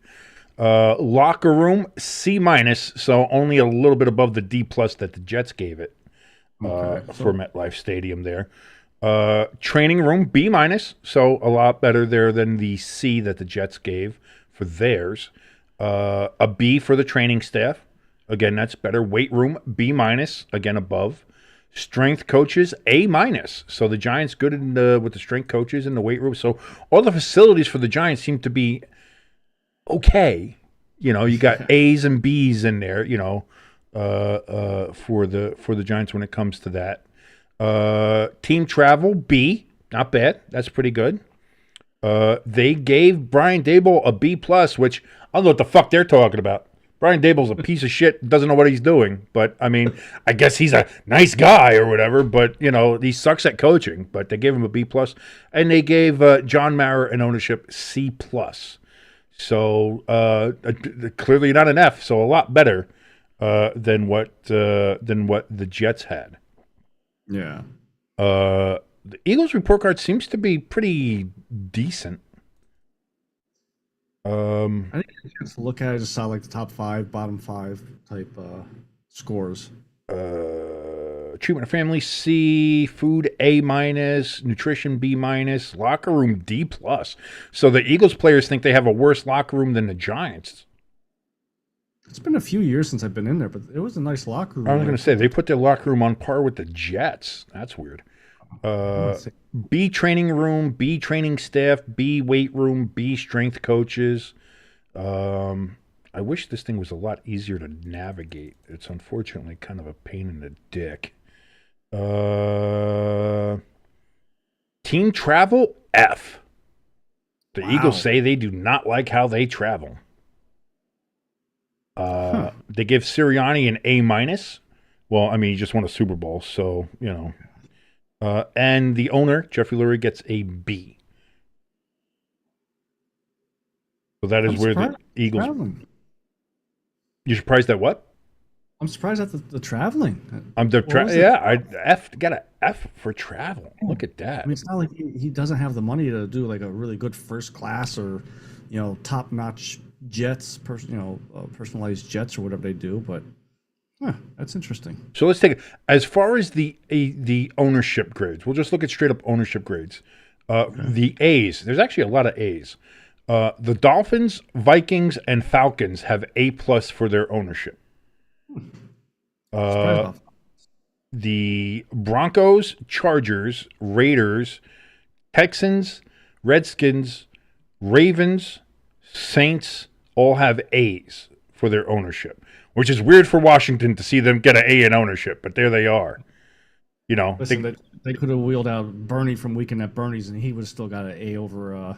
Locker room, C-, so only a little bit above the D+ that the Jets gave it. For MetLife Stadium there. Training room, B-, so a lot better there than the C that the Jets gave for theirs. A B for the training staff. Again, that's better. Weight room, B-, again above. Strength coaches, A-. So the Giants good with the strength coaches in the weight room. So all the facilities for the Giants seem to be okay. You got A's and B's in there, for the Giants when it comes to that. Team travel, B, not bad. That's pretty good. They gave Brian Daboll a B+, which I don't know what the fuck they're talking about. Brian Daboll's a piece of shit, doesn't know what he's doing. But, I mean, I guess he's a nice guy or whatever, but, he sucks at coaching. But they gave him a B+. And they gave John Mara an ownership C+. So, clearly not an F, so a lot better than what the Jets had. Yeah. The Eagles report card seems to be pretty decent. I didn't get a chance to look at it. I just saw like the top five, bottom five type scores. Treatment of family C, food A minus, nutrition B minus, locker room D plus. So the Eagles players think they have a worse locker room than the Giants. It's been a few years since I've been in there, but it was a nice locker I room. was going to say they put their locker room on par with the Jets. That's weird. Uh, B training room, B training staff, B weight room, B strength coaches. I wish this thing was a lot easier to navigate. It's unfortunately kind of a pain in the dick. Team travel F. The Eagles say they do not like how they travel. They give Sirianni an A minus. Well, I mean, he just won a Super Bowl, so you know. And the owner, Jeffrey Lurie, gets a B. So that is where the Eagles. Traveling. You're surprised at what? I'm surprised at the traveling. I got an F for travel. Look at that. I mean, it's not like he doesn't have the money to do like a really good first class or, you know, top notch jets, personalized jets or whatever they do. But that's interesting. So let's take it as far as the ownership grades. We'll just look at straight up ownership grades. The A's. There's actually a lot of A's. The Dolphins, Vikings, and Falcons have A plus for their ownership. The Broncos, Chargers, Raiders, Texans, Redskins, Ravens, Saints all have A's for their ownership, which is weird for Washington to see them get an A in ownership, but there they are. You know, listen, they could have wheeled out Bernie from Weekend at Bernie's, and he would have still got an A over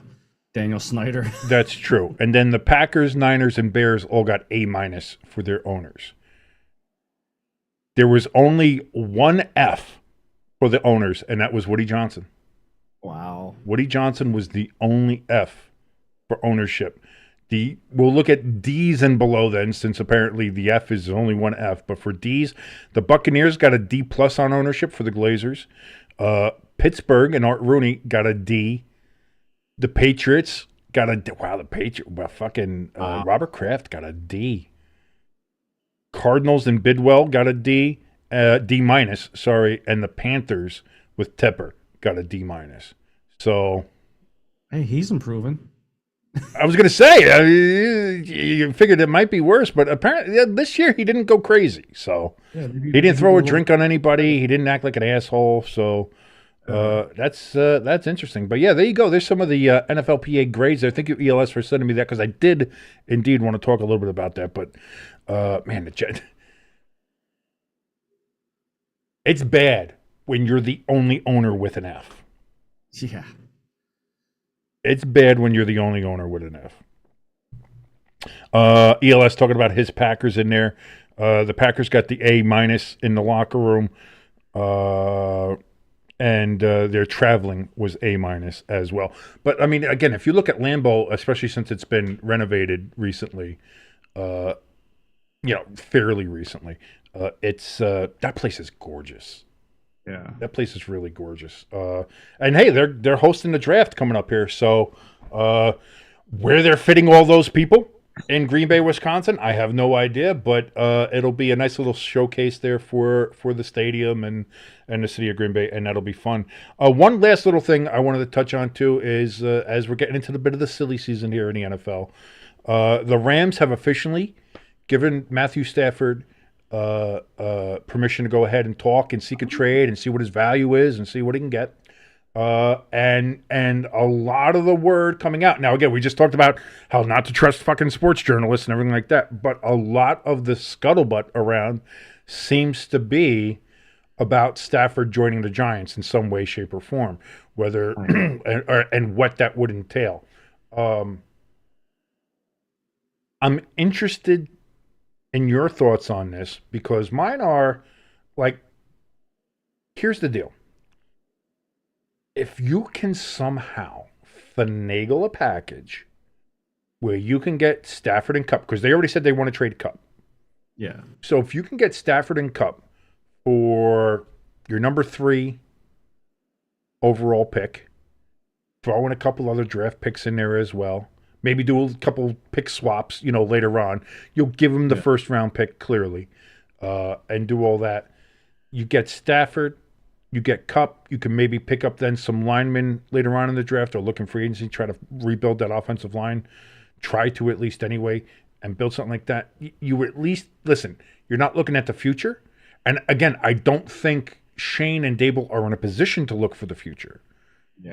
Daniel Snyder. That's true. And then the Packers, Niners, and Bears all got A minus for their owners. There was only one F for the owners, and that was Woody Johnson. Wow. Woody Johnson was the only F for ownership. We'll look at D's and below then, since apparently the F is only one F. But for D's, the Buccaneers got a D plus on ownership for the Glazers. Pittsburgh and Art Rooney got a D. The Patriots got a D. Wow, the Patriots. Well, Robert Kraft got a D. Cardinals and Bidwell got a D. D minus, sorry. And the Panthers with Tepper got a D minus. So. Hey, he's improving. I was going to say, you figured it might be worse, but apparently this year he didn't go crazy. So he didn't throw a drink on anybody. He didn't act like an asshole. So that's interesting. But yeah, there you go. There's some of the NFLPA grades. I thank you, ELS, for sending me that because I did indeed want to talk a little bit about that. But man, it's bad when you're the only owner with an F. Yeah. It's bad when you're the only owner with an F. ELS talking about his Packers in there. The Packers got the A minus in the locker room, and their traveling was A minus as well. But I mean, again, if you look at Lambeau, especially since it's been renovated recently, fairly recently, it's that place is gorgeous. Yeah, that place is really gorgeous. And hey, they're hosting the draft coming up here. So where they're fitting all those people in Green Bay, Wisconsin, I have no idea. But it'll be a nice little showcase there for the stadium and the city of Green Bay, and that'll be fun. One last little thing I wanted to touch on too is as we're getting into the bit of the silly season here in the NFL, the Rams have officially given Matthew Stafford permission to go ahead and talk and seek a trade and see what his value is and see what he can get. And a lot of the word coming out. Now, again, we just talked about how not to trust fucking sports journalists and everything like that. But a lot of the scuttlebutt around seems to be about Stafford joining the Giants in some way, shape, or form, whether and what that would entail. I'm interested in your thoughts on this because mine are like, here's the deal. If you can somehow finagle a package where you can get Stafford and Kupp, because they already said they want to trade Kupp. Yeah. So if you can get Stafford and Kupp for your number 3 overall pick, throw in a couple other draft picks in there as well, Maybe do a couple pick swaps, later on. You'll give him the first round pick clearly, and do all that. You get Stafford, you get Kupp. You can maybe pick up then some linemen later on in the draft or look in free agency, try to rebuild that offensive line. Try to at least anyway, and build something like that. You at least, listen, you're not looking at the future. And again, I don't think Shane and Dable are in a position to look for the future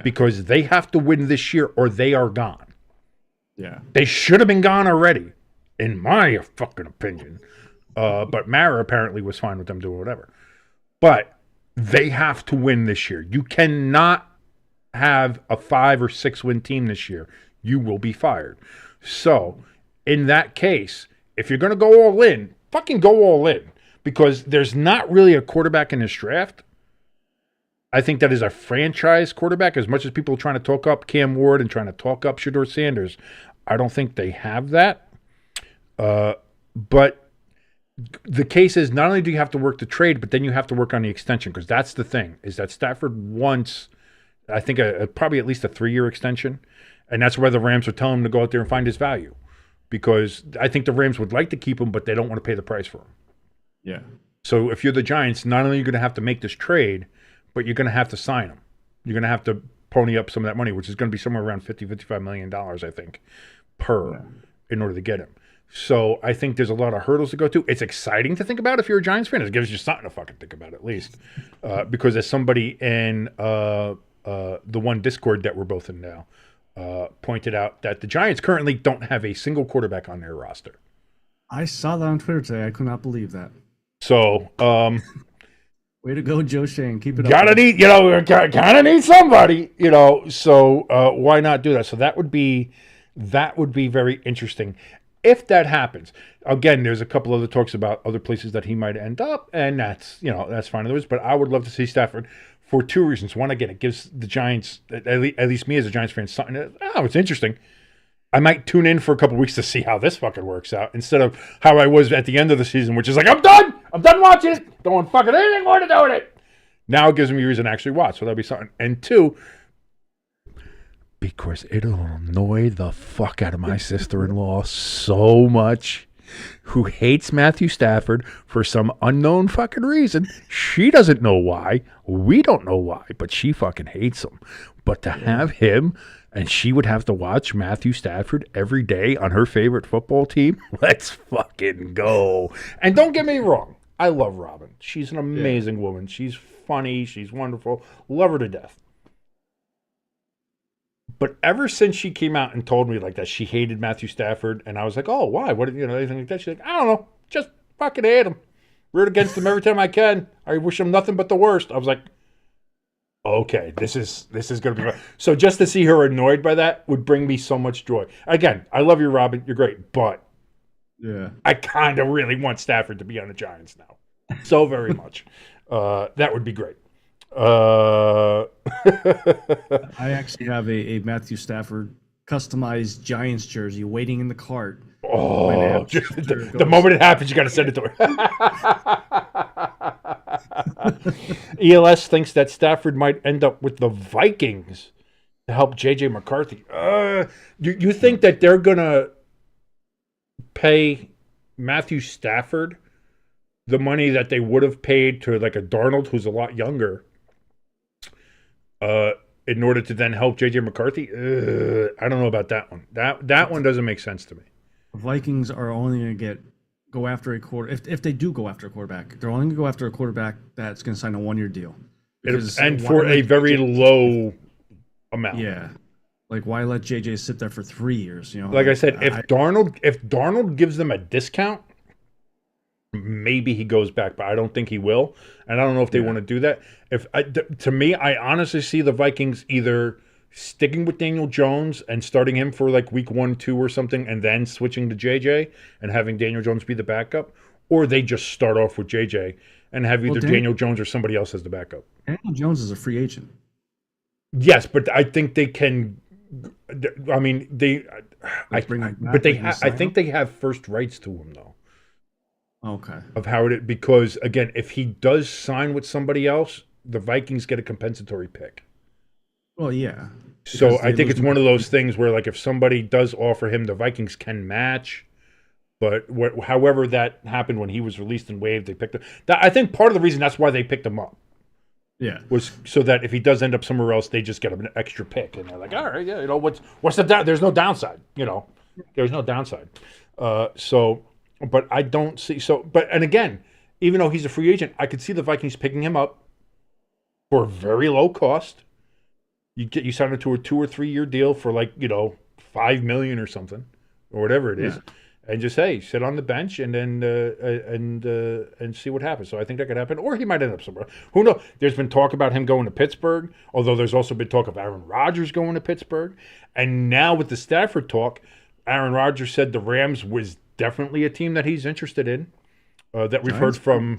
because they have to win this year or they are gone. Yeah. They should have been gone already, in my fucking opinion. But Mara apparently was fine with them doing whatever. But they have to win this year. You cannot have a 5 or 6 win team this year. You will be fired. So, in that case, if you're going to go all in, fucking go all in. Because there's not really a quarterback in this draft. I think that is a franchise quarterback. As much as people are trying to talk up Cam Ward and trying to talk up Shedeur Sanders, I don't think they have that. But the case is not only do you have to work the trade, but then you have to work on the extension. Because that's the thing, is that Stafford wants, I think, probably at least a 3-year extension. And that's why the Rams are telling him to go out there and find his value. Because I think the Rams would like to keep him, but they don't want to pay the price for him. Yeah. So if you're the Giants, not only are you going to have to make this trade, but you're going to have to sign him. You're going to have to pony up some of that money, which is going to be somewhere around $55 million, I think, in order to get him. So I think there's a lot of hurdles to go to. It's exciting to think about if you're a Giants fan. It gives you something to fucking think about at least. Because as somebody in the one Discord that we're both in now pointed out, that the Giants currently don't have a single quarterback on their roster. I saw that on Twitter today. I could not believe that. So, way to go, Joe Shane. Keep it up. Gotta need, kind of need somebody, so why not do that? So that would be very interesting. If that happens, again, there's a couple other talks about other places that he might end up, and that's fine. But I would love to see Stafford for 2 reasons. One, again, it gives the Giants, at least me as a Giants fan, something it's interesting. I might tune in for a couple weeks to see how this fucking works out instead of how I was at the end of the season, which is like, I'm done watching it. Don't want fucking anything more to do with it. Now it gives me a reason to actually watch, so that'll be something. And 2, because it'll annoy the fuck out of my sister-in-law so much, who hates Matthew Stafford for some unknown fucking reason. She doesn't know why. We don't know why, but she fucking hates him. But to have him, and she would have to watch Matthew Stafford every day on her favorite football team, let's fucking go. And don't get me wrong, I love Robin. She's an amazing woman. She's funny. She's wonderful. Love her to death. But ever since she came out and told me like that she hated Matthew Stafford, and I was like, oh, why? What, anything like that? She's like, I don't know. Just fucking hate him. Root against him every time I can. I wish him nothing but the worst. I was like, okay, this is going to be fun. So just to see her annoyed by that would bring me so much joy. Again, I love you, Robin. You're great. But I kind of really want Stafford to be on the Giants now. So very much. That would be great. I actually have a Matthew Stafford customized Giants jersey waiting in the cart. Oh, the moment it happens, you got to send it to her. ELS thinks that Stafford might end up with the Vikings to help JJ McCarthy. You think that they're going to pay Matthew Stafford the money that they would have paid to like a Darnold who's a lot younger in order to then help JJ McCarthy? I don't know about that one. That one doesn't make sense to me. The Vikings are only going to go after a quarter. If they do go after a quarterback, they're only going to go after a quarterback that's going to sign a 1-year deal. And for a very low amount. Yeah. Like, why let JJ sit there for 3 years? Like I said, if Darnold gives them a discount, maybe he goes back, but I don't think he will. And I don't know if they want to do that. To me, I honestly see the Vikings either sticking with Daniel Jones and starting him for like week 1, 2 or something, and then switching to JJ and having Daniel Jones be the backup, or they just start off with JJ and have either Daniel Jones or somebody else as the backup. Daniel Jones is a free agent. Yes, but I think they can. I mean, I think they have first rights to him though. Okay. Of how it, because again, if he does sign with somebody else, the Vikings get a compensatory pick. Well, yeah. So because I they think lose it's one of those things where, like, if somebody does offer him, the Vikings can match. But however that happened when he was released and waived, they picked him. I think part of the reason that's why they picked him up Yeah. was so that if he does end up somewhere else, they just get him an extra pick, and they're like, all right, yeah, you know, what's the there's no downside, you know, there's no downside. But I don't see and again, even though he's a free agent, I could see the Vikings picking him up for a very low cost. You sign him to a 2 or 3 year deal for, like, you know, $5 million or something, or whatever it is. And just, hey, sit on the bench and then and see what happens. So I think that could happen, or he might end up somewhere. Who knows? There's been talk about him going to Pittsburgh, although there's also been talk of Aaron Rodgers going to Pittsburgh. And now with the Stafford talk, Aaron Rodgers said the Rams was definitely a team that he's interested in. That we've heard from,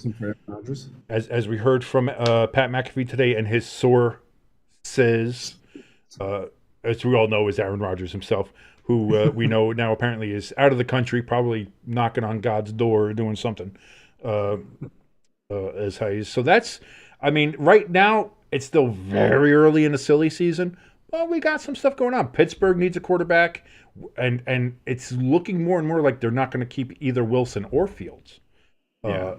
as we heard from Pat McAfee today, and his sources, as we all know, is Aaron Rodgers himself, who we know now apparently is out of the country, probably knocking on God's door or doing something. As how he's, so that's, I mean, right now it's still very early in the silly season. Well, we got some stuff going on. Pittsburgh needs a quarterback, and it's looking more and more like they're not going to keep either Wilson or Fields.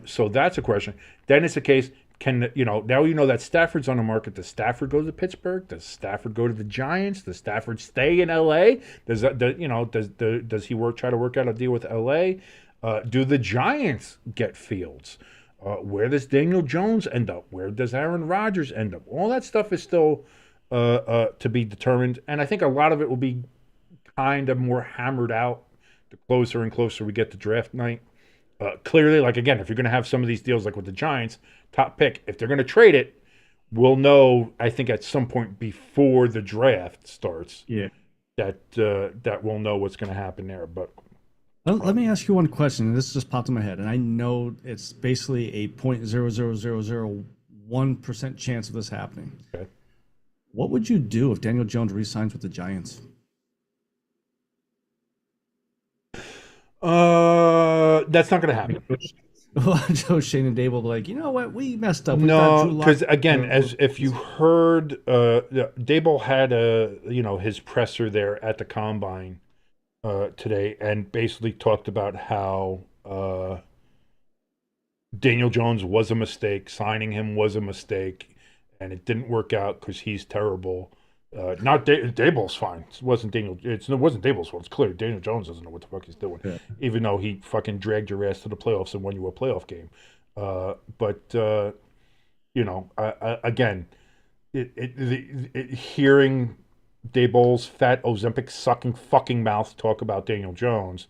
So that's a question. Then it's a case. Now you know that Stafford's on the market. Does Stafford go to Pittsburgh? Does Stafford go to the Giants? Does Stafford stay in L.A.? Does he try to work out a deal with L.A.? Do the Giants get Fields? Where does Daniel Jones end up? Where does Aaron Rodgers end up? All that stuff is still to be determined, and I think a lot of it will be kind of more hammered out the closer and closer we get to draft night. Clearly, like, again, if you're going to have some of these deals like with the Giants, top pick, if they're going to trade it, we'll know, I think, at some point before the draft starts, that we'll know what's going to happen there. But let me ask you one question. This just popped in my head, and I know it's basically a 0.00001% chance of this happening. Okay. What would you do if Daniel Jones re-signs with the Giants? That's not going to happen. Joe Shane and Dave will be like, you know what, we messed up. No, because again, as if you heard, Dable had his presser there at the combine today, and basically talked about how Daniel Jones was a mistake, signing him was a mistake, and it didn't work out because he's terrible. Not Dable's fine. It wasn't Dable's fault. It's clear Daniel Jones doesn't know what the fuck he's doing, even though he fucking dragged your ass to the playoffs and won you a playoff game. Again, hearing Dable's fat Ozempic sucking fucking mouth talk about Daniel Jones,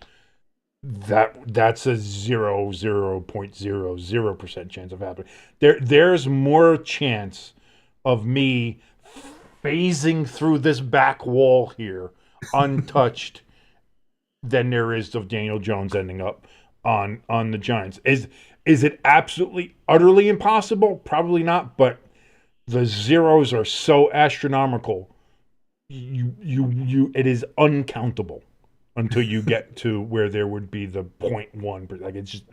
that's a 0.00% chance of happening. There's more chance of me phasing through this back wall here untouched than there is of Daniel Jones ending up on the Giants. Is it absolutely utterly impossible? Probably not, but the zeros are so astronomical, it is uncountable until you get to where there would be the 0.1. Like, it's just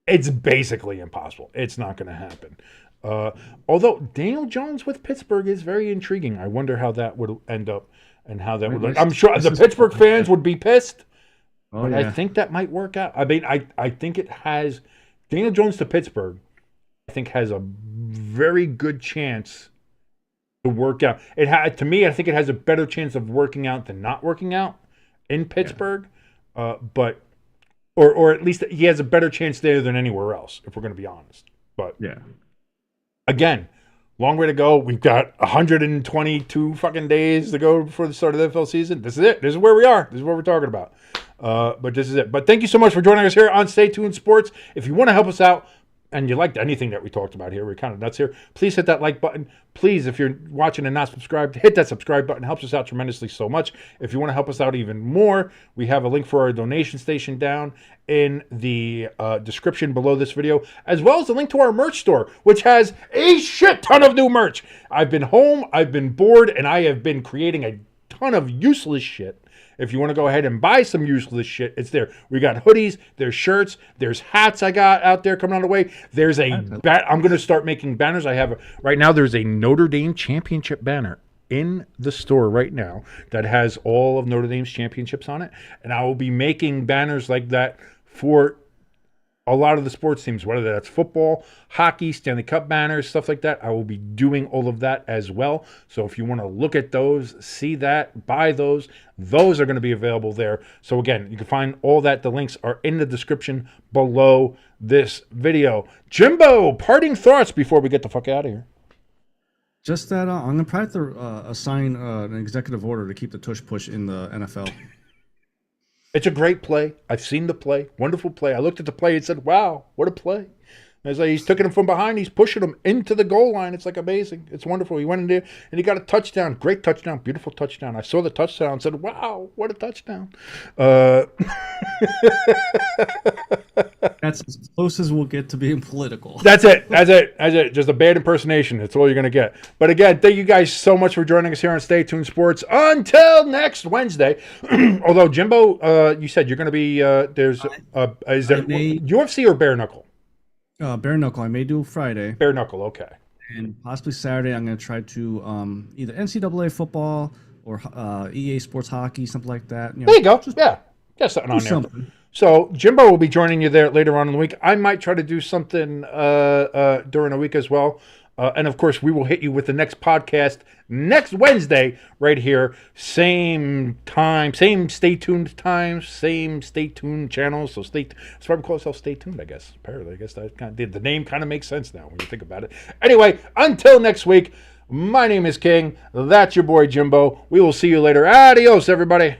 it's basically impossible. It's not going to happen. Although Daniel Jones with Pittsburgh is very intriguing. I wonder how that would end up and how that would look. I'm sure the Pittsburgh fans would be pissed, but I think that might work out. I mean, I think it has Daniel Jones to Pittsburgh, I think, has a very good chance to work out. To me, I think it has a better chance of working out than not working out in Pittsburgh. But at least he has a better chance there than anywhere else, if we're going to be honest. But again, long way to go. We've got 122 fucking days to go before the start of the NFL season. This is it. This is where we are. This is what we're talking about. But this is it. But thank you so much for joining us here on Stay Tuned Sports. If you want to help us out and you liked anything that we talked about here, we're kind of nuts here, please hit that like button. Please, if you're watching and not subscribed, hit that subscribe button. It helps us out tremendously so much. If you want to help us out even more, we have a link for our donation station down in the description below this video, as well as a link to our merch store, which has a shit ton of new merch. I've been home, I've been bored, and I have been creating a ton of useless shit. If you want to go ahead and buy some useless shit, it's there. We got hoodies, there's shirts, there's hats I got out there coming on the way. There's I'm going to start making banners. I have right now there's a Notre Dame championship banner in the store right now that has all of Notre Dame's championships on it, and I will be making banners like that for a lot of the sports teams, whether that's football, hockey, Stanley Cup banners, stuff like that. I will be doing all of that as well. So if you want to look at those, see that, buy those are going to be available there. So again, you can find all that. The links are in the description below this video. Jimbo, parting thoughts before we get the fuck out of here. Just that I'm going to try to assign an executive order to keep the tush push in the NFL. It's a great play. I've seen the play. Wonderful play. I looked at the play and said, wow, what a play. It's like he's taking him from behind. He's pushing him into the goal line. It's like amazing. It's wonderful. He went in there and he got a touchdown. Great touchdown. Beautiful touchdown. I saw the touchdown and said, wow, what a touchdown. That's as close as we'll get to being political. That's it. Just a bad impersonation. That's all you're going to get. But again, thank you guys so much for joining us here on Stay Tuned Sports. Until next Wednesday. Although, Jimbo, you said you're going to be, is there UFC or bare knuckle? Bare knuckle. I may do Friday. Bare knuckle, okay. And possibly Saturday, I'm going to try to either NCAA football or EA Sports hockey, something like that. There you go. Yeah. Got something on there. Something. So Jimbo will be joining you there later on in the week. I might try to do something during the week as well. And, of course, we will hit you with the next podcast next Wednesday right here. Same time, same Stay Tuned times, same Stay Tuned channels. So that's why we call ourselves Stay Tuned, I guess. Apparently, I guess that kind of did. The name kind of makes sense now when you think about it. Anyway, until next week, my name is King. That's your boy Jimbo. We will see you later. Adios, everybody.